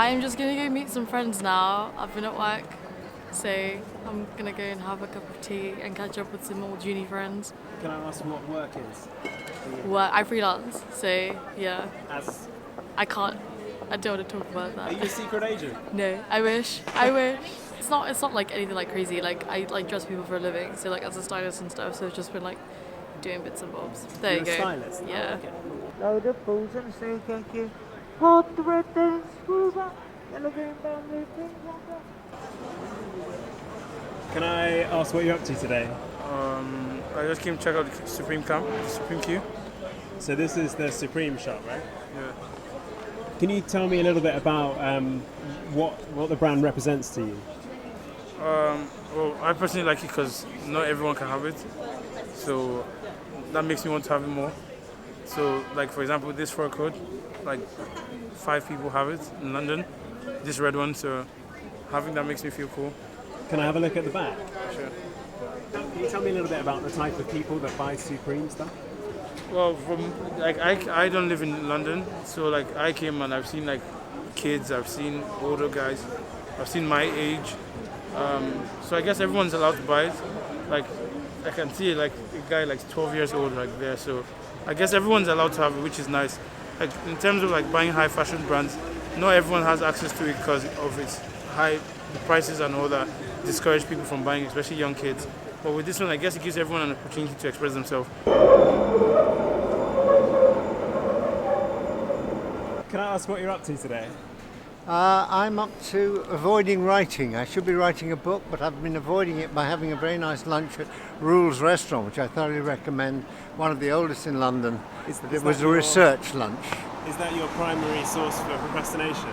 I'm just gonna go meet some friends now. I've been at work, so I'm gonna go and have a cup of tea and catch up with some old uni friends. Can I ask what work is? Well, I freelance, so yeah. As I can't. I don't want to talk about are you a that. secret agent? No, I wish. I wish. It's not. It's not like anything like crazy. Like I like dress people for a living, so like as a stylist and stuff. So it's just been like doing bits and bobs. There You're you go. a stylist? Yeah. Oh, okay. Load of fools and say thank you. Hold the red things, screws up, yellow green boundary things like that. Can I ask what you're up to today? I just came to check out the Supreme Camp, the Supreme Q. So this is the Supreme shop, right? Yeah. Can you tell me a little bit about what the brand represents to you? Well, I personally like it because not everyone can have it, so that makes me want to have it more. So, like for example, this fur coat, like 5 people have it in London. This red one, so having that makes me feel cool. Can I have a look at the back? Sure. Can you tell me a little bit about the type of people that buy Supreme stuff? Well, from like I don't live in London, so like I came and I've seen like kids, I've seen older guys, I've seen my age. So I guess everyone's allowed to buy it. Like I can see like a guy like 12 years old like there, so I guess everyone's allowed to have it, which is nice. Like in terms of like buying high fashion brands, not everyone has access to it because of its high prices and all that. Discourage people from buying, especially young kids. But with this one, I guess it gives everyone an opportunity to express themselves. Can I ask what you're up to today? I'm up to avoiding writing. I should be writing a book, but I've been avoiding it by having a very nice lunch at Rule's Restaurant, which I thoroughly recommend. One of the oldest in London. It was a research lunch. Is that your primary source for procrastination?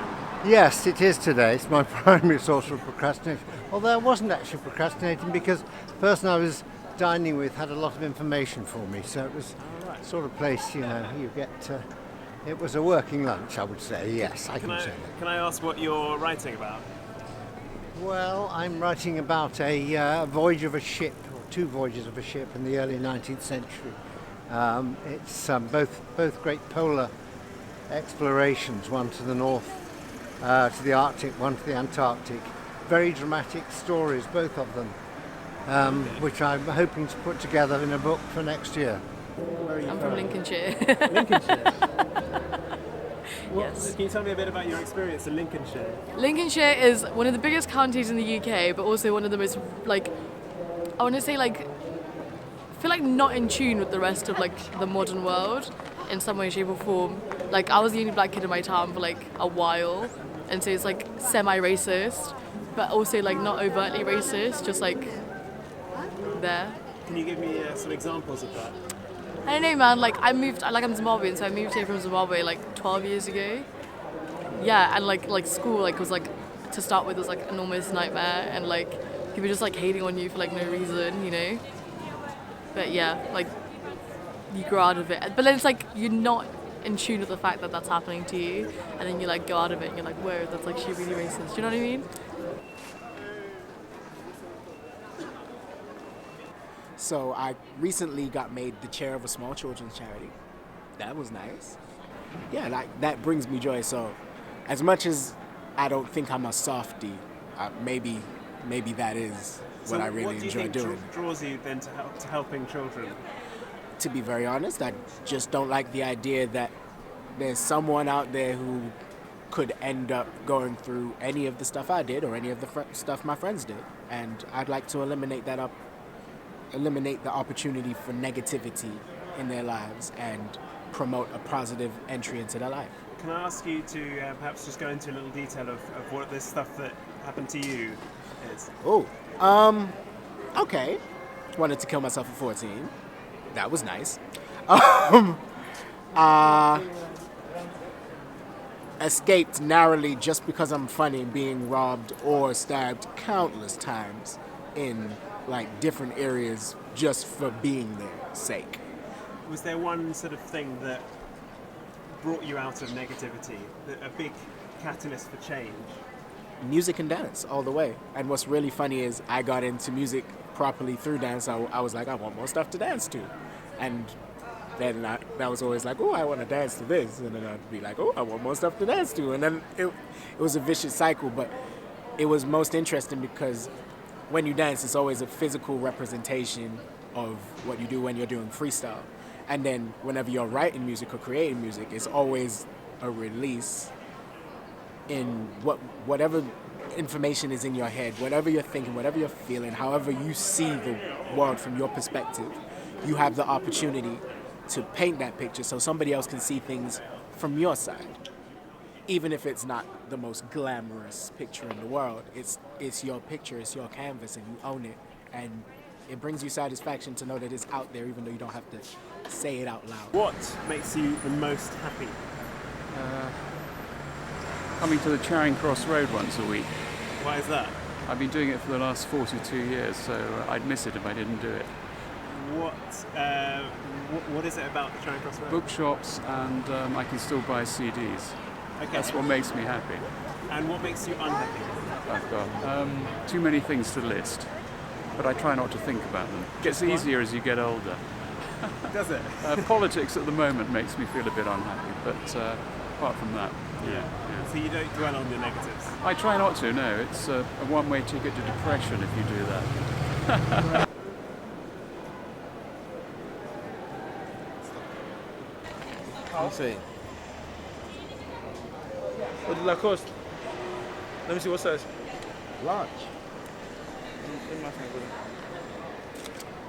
Yes, it is today. It's my primary source of procrastination. Although I wasn't actually procrastinating because the person I was dining with had a lot of information for me. So it was the sort of place, you get... it was a working lunch, I would say. Yes, I can say that. Can I ask what you're writing about? Well, I'm writing about a voyage of a ship, or 2 voyages of a ship in the early 19th century. It's both great polar explorations, one to the north, to the Arctic, one to the Antarctic. Very dramatic stories, both of them, which I'm hoping to put together in a book for next year. I'm from Lincolnshire. Lincolnshire. Yes. Can you tell me a bit about your experience in Lincolnshire? Lincolnshire is one of the biggest counties in the UK, but also one of the most, like, I want to say, like, I feel like not in tune with the rest of, like, the modern world in some way, shape or form. Like, I was the only black kid in my town for, like, a while, and so it's, like, semi-racist, but also, like, not overtly racist, just, like, there. Can you give me some examples of that? I don't know, man. Like I'm Zimbabwean, so I moved here from Zimbabwe like 12 years ago. Yeah, and like school was like to start with was like an enormous nightmare, and like people just like hating on you for like no reason, you know. But yeah, like you grow out of it, but then it's like you're not in tune with the fact that that's happening to you, and then you like go out of it and you're like, whoa, that's like shit really racist. Do you know what I mean? So I recently got made the chair of a small children's charity. That was nice. Yeah, that brings me joy. So as much as I don't think I'm a softie, maybe that is what I really enjoy doing. What draws you then to helping children? To be very honest, I just don't like the idea that there's someone out there who could end up going through any of the stuff I did or any of the stuff my friends did. And I'd like to eliminate the opportunity for negativity in their lives and promote a positive entry into their life. Can I ask you to perhaps just go into a little detail of what this stuff that happened to you is? Okay. Wanted to kill myself at 14. That was nice. Escaped narrowly just because I'm funny, being robbed or stabbed countless times in like different areas just for being their sake. Was there one sort of thing that brought you out of negativity, a big catalyst for change? Music and dance all the way. And what's really funny is I got into music properly through dance. I was like, I want more stuff to dance to. And then that was always like, oh, I want to dance to this. And then I'd be like, oh, I want more stuff to dance to. And then it was a vicious cycle, but it was most interesting because when you dance, it's always a physical representation of what you do when you're doing freestyle. And then whenever you're writing music or creating music, it's always a release in whatever information is in your head, whatever you're thinking, whatever you're feeling, however you see the world from your perspective, you have the opportunity to paint that picture so somebody else can see things from your side. Even if it's not the most glamorous picture in the world, it's your picture, it's your canvas, and you own it. And it brings you satisfaction to know that it's out there, even though you don't have to say it out loud. What makes you the most happy? Coming to the Charing Cross Road once a week. Why is that? I've been doing it for the last 42 years, so I'd miss it if I didn't do it. What is it about the Charing Cross Road? Bookshops, and I can still buy CDs. Okay. That's what makes me happy. And what makes you unhappy? I've got too many things to list, but I try not to think about them. It gets easier as you get older. Does it? Politics at the moment makes me feel a bit unhappy, but apart from that, yeah. So you don't dwell on the negatives? I try not to, no. It's a one-way ticket to depression if you do that. I'll say. What did that cost? Let me see what size. Large.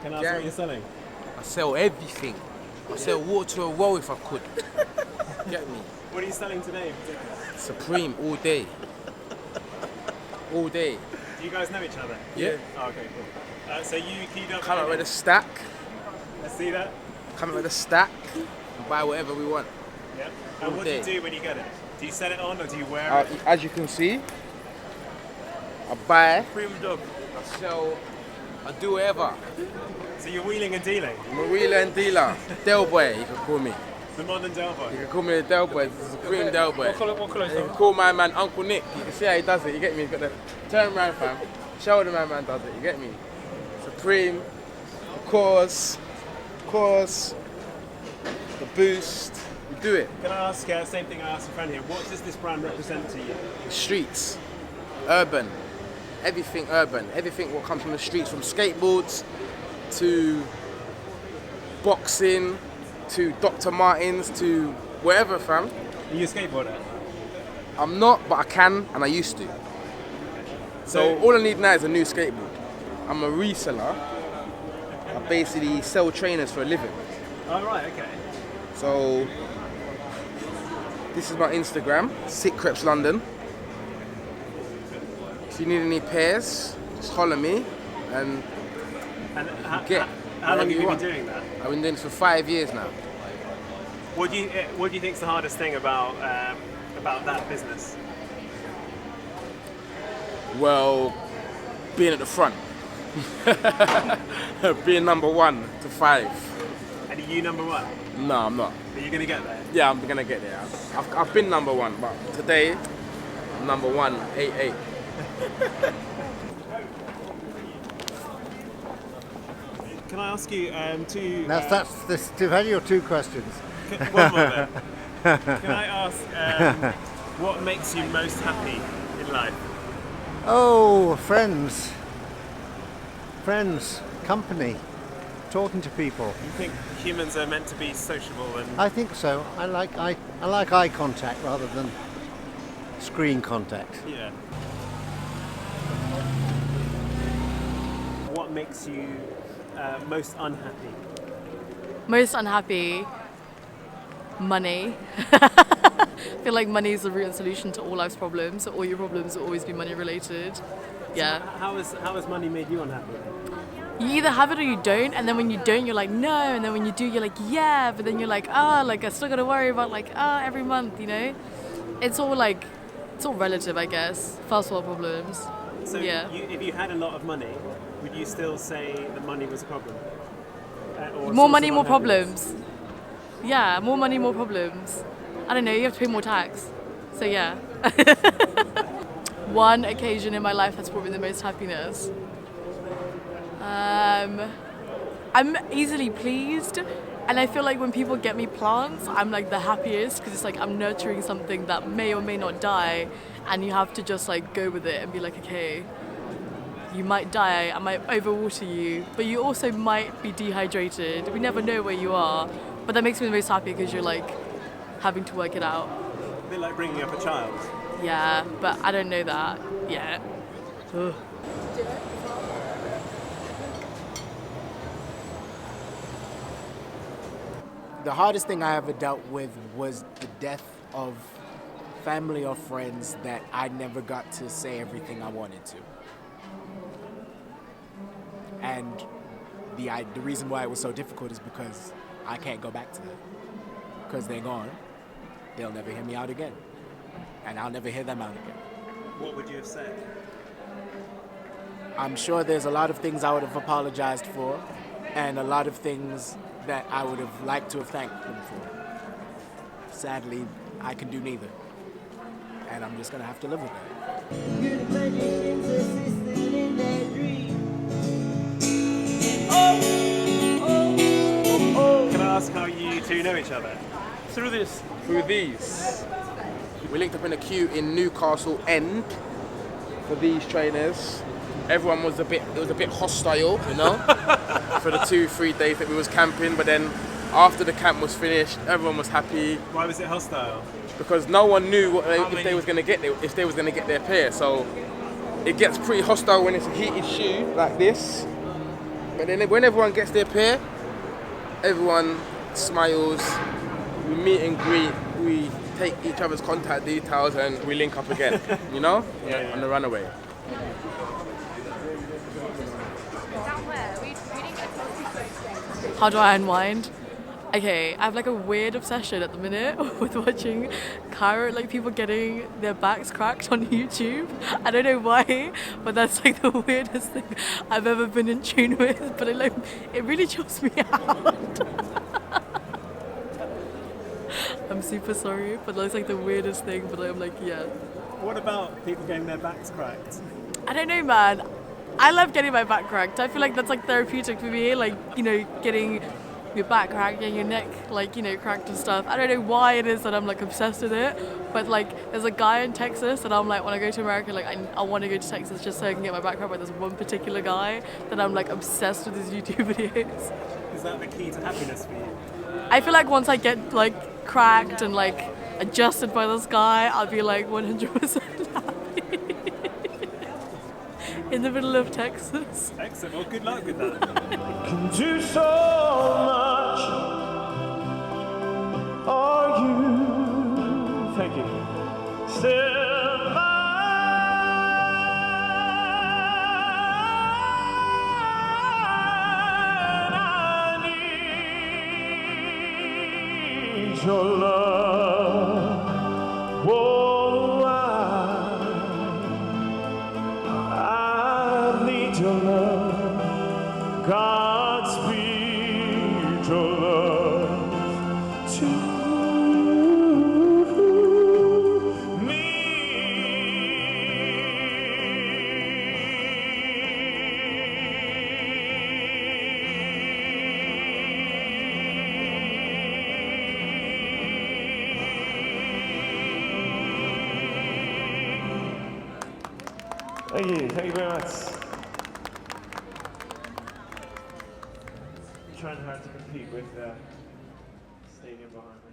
Can I ask what you're selling? I sell everything. I sell water to a roll if I could. Get me? What are you selling today in particular? Supreme all day. All day. Do you guys know each other? Yeah. Oh, okay, cool. So you don't Come up with a stack. Let's see that. Come up with a stack. And buy whatever we want. Yeah. And what do you do when you get it? Do you set it on or do you wear it? As you can see, I buy, Premium dog. I sell, I do whatever. So you're wheeling and dealing? I'm a wheeler and dealer. Del Boy, you can call me. The modern Del Boy? You can call me the Del Boy. This is a Supreme Del Boy. What colour is You that? can call my man Uncle Nick. You can see how he does it. You get me? He's got the turn around, fam. Show the my man does it. You get me? Supreme, of course, the boost. We do it. Can I ask, same thing I asked a friend here, what does this brand represent to you? Streets, urban, everything urban. Everything what comes from the streets, from skateboards to boxing to Dr. Martens to wherever, fam. Are you a skateboarder? I'm not, but I can, and I used to. So all I need now is a new skateboard. I'm a reseller. I basically sell trainers for a living. Oh, right, okay. So this is my Instagram, Sick Creps London. If you need any pairs, just holler me, and And get how long have you been want. doing that? I've been doing this for 5 years now. What do you think is the hardest thing about that business? Well, being at the front, being number 1 to 5. And are you number one? No, I'm not. Are you going to get there? Yeah, I'm gonna get there. I've been number 1, but today, I'm number 188. Can I ask you two... That's this. You've had your 2 questions. One more then. Can I ask what makes you most happy in life? Oh, friends, company, talking to people. You think humans are meant to be sociable and... I think so. I like eye contact rather than screen contact. Yeah. What makes you most unhappy? Most unhappy, money. I feel like money is the root and solution to all life's problems, so all your problems will always be money related. Yeah. How has money made you unhappy? You either have it or you don't, and then when you don't, you're like, no, and then when you do, you're like, yeah, but then you're like, I still gotta worry about every month, you know? It's all relative, I guess. First world problems. So Yeah. if you had a lot of money, would you still say that money was a problem? Or a More source money, of more unhappiness? problems. Yeah, more money, more problems. I don't know, you have to pay more tax. So yeah. One occasion in my life that's brought me the most happiness. I'm easily pleased, And I feel like when people get me plants, I'm like the happiest because it's like I'm nurturing something that may or may not die, and you have to just like go with it and be like, okay, you might die, I might overwater you, but you also might be dehydrated. We never know where you are, but that makes me the most happy because you're like having to work it out. A bit like bringing up a child. Yeah, but I don't know that yet. Ugh. The hardest thing I ever dealt with was the death of family or friends that I never got to say everything I wanted to. And the reason why it was so difficult is because I can't go back to them. Because they're gone, they'll never hear me out again. And I'll never hear them out again. What would you have said? I'm sure there's a lot of things I would have apologized for, and a lot of things that I would have liked to have thanked them for. Sadly, I can do neither. And I'm just gonna have to live with that. Can I ask how you two know each other? Through this. Through these. We linked up in a queue in Newcastle End for these trainers. Everyone was it was a bit hostile, you know, for the 2-3 days that we was camping. But then after the camp was finished, everyone was happy Why was it hostile? because no one knew if they was gonna get their pair. So it gets pretty hostile when it's a heated shoe like this. But then when everyone gets their pair, everyone smiles. We meet and greet. We take each other's contact details and we link up again. You know, on the runaway. How do I unwind? Okay, I have like a weird obsession at the minute with watching like people getting their backs cracked on YouTube. I don't know why, but that's like the weirdest thing I've ever been in tune with. But it really chills me out. I'm super sorry, but that's like the weirdest thing. But I'm like, yeah. What about people getting their backs cracked? I don't know, man. I love getting my back cracked. I feel like that's like therapeutic for me. Like, you know, getting your back cracked, getting your neck, like, you know, cracked and stuff. I don't know why it is that I'm like obsessed with it, but like there's a guy in Texas and I'm like, when I go to America, like I want to go to Texas just so I can get my back cracked. But there's one particular guy that I'm like obsessed with his YouTube videos. Is that the key to happiness for you? I feel like once I get like cracked and like adjusted by this guy, I'll be like 100% happy. In the middle of Texas. Excellent. Well, good luck with that. Can do so much. Are you? Thank you. Still mine. I need your love. Oh, I need your love. Godspeed your love to me. Thank you very much. Trying hard to compete with the stadium behind me.